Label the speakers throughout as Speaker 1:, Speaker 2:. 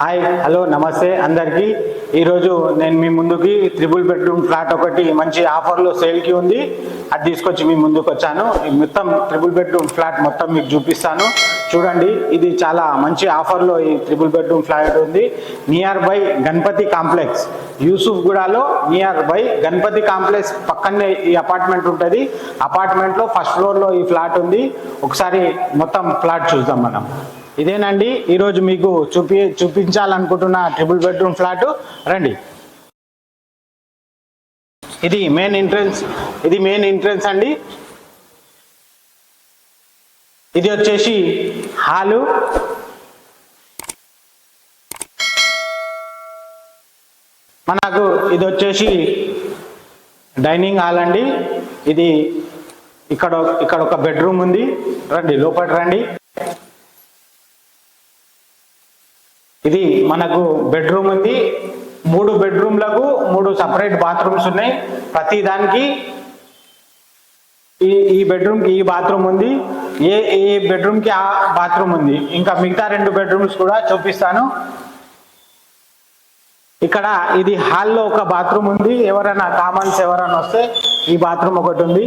Speaker 1: Hi hello నమస్తే అందరికీ. ఈరోజు నేను మీ ముందుకి 3 బెడ్రూమ్ ఫ్లాట్ ఒకటి మంచి ఆఫర్లో సేల్కి ఉంది, అది తీసుకొచ్చి మీ ముందుకు వచ్చాను. మొత్తం 3 బెడ్రూమ్ ఫ్లాట్ మొత్తం మీకు చూపిస్తాను. చూడండి, ఇది చాలా మంచి ఆఫర్లో ఈ 3 బెడ్రూమ్ ఫ్లాట్ ఉంది. నియర్ బై గణపతి కాంప్లెక్స్, యూసుఫ్గూడలో నియర్ బై గణపతి కాంప్లెక్స్ పక్కనే ఈ అపార్ట్మెంట్ ఉంటుంది. అపార్ట్మెంట్లో ఫస్ట్ ఫ్లోర్లో ఈ ఫ్లాట్ ఉంది. ఒకసారి మొత్తం ఫ్లాట్ చూద్దాం మనం. ఇదేనండి ఈరోజు మీకు చూపించాలనుకుంటున్న 3 బెడ్రూమ్ ఫ్లాట్. రండి, ఇది మెయిన్ ఎంట్రన్స్ అండి. ఇది వచ్చేసి హాలు. మనకు ఇది వచ్చేసి డైనింగ్ హాల్ అండి. ఇది ఇక్కడ ఒక బెడ్రూమ్ ఉంది. రండి లోపల రండి. ఇది మనకు బెడ్రూమ్ ఉంది. 3 బెడ్రూమ్లకు 3 సపరేట్ బాత్రూమ్స్ ఉన్నాయి. ప్రతి దానికి ఈ బెడ్రూమ్కి ఈ బాత్రూమ్ ఉంది, ఏ బెడ్రూమ్కి ఆ బాత్రూమ్ ఉంది. ఇంకా మిగతా 2 బెడ్రూమ్స్ కూడా చూపిస్తాను. ఇక్కడ ఇది హాల్లో ఒక బాత్రూమ్ ఉంది. ఎవరైనా కామన్స్ ఎవరైనా వస్తే ఈ బాత్రూమ్ ఒకటి ఉంది.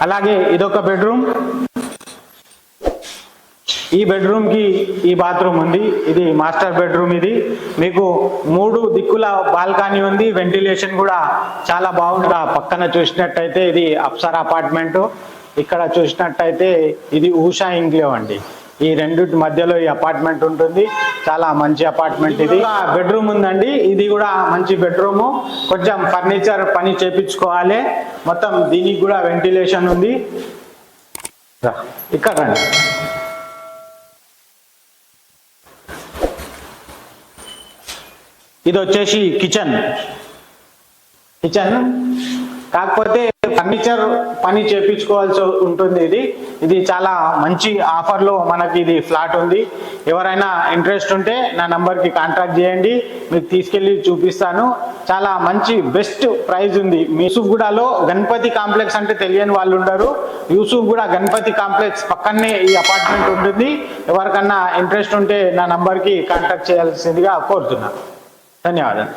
Speaker 1: అలాగే ఇదొక బెడ్రూమ్. ఈ బెడ్రూమ్కి ఈ బాత్రూమ్ ఉంది. ఇది మాస్టర్ బెడ్రూమ్. ఇది మీకు 3 దిక్కుల బాల్కనీ ఉంది. వెంటిలేషన్ కూడా చాలా బాగుంది. పక్కన చూసినట్టయితే ఇది అప్సరా అపార్ట్మెంట్, ఇక్కడ చూసినట్టయితే ఇది ఉషా ఇంక్లేవ్ అండి. ఈ రెండింటి మధ్యలో ఈ అపార్ట్మెంట్ ఉంటుంది. చాలా మంచి అపార్ట్మెంట్. ఇది బెడ్రూమ్ ఉందండి. ఇది కూడా మంచి బెడ్రూమ్. కొంచెం ఫర్నిచర్ పని చేపించుకోవాలి. మొత్తం దీనికి కూడా వెంటిలేషన్ ఉంది. ఇక్కడ రండి. ఇది వచ్చేసి కిచెన్. కాకపోతే ఫర్నిచర్ పని చేపించుకోవాల్సి ఉంటుంది. ఇది చాలా మంచి ఆఫర్లో మనకి ఇది ఫ్లాట్ ఉంది. ఎవరైనా ఇంట్రెస్ట్ ఉంటే నా నంబర్కి కాంటాక్ట్ చేయండి, మీకు తీసుకెళ్ళి చూపిస్తాను. చాలా మంచి బెస్ట్ ప్రైస్ ఉంది. యూసుఫ్గూడలో గణపతి కాంప్లెక్స్ అంటే తెలియని వాళ్ళు ఉండరు. యూసుఫ్గూడ గణపతి కాంప్లెక్స్ పక్కనే ఈ అపార్ట్మెంట్ ఉంటుంది. ఎవరికన్నా ఇంట్రెస్ట్ ఉంటే నా నంబర్కి కాంటాక్ట్ చేయాల్సిందిగా కోరుతున్నాను. ధన్యవాదాలు.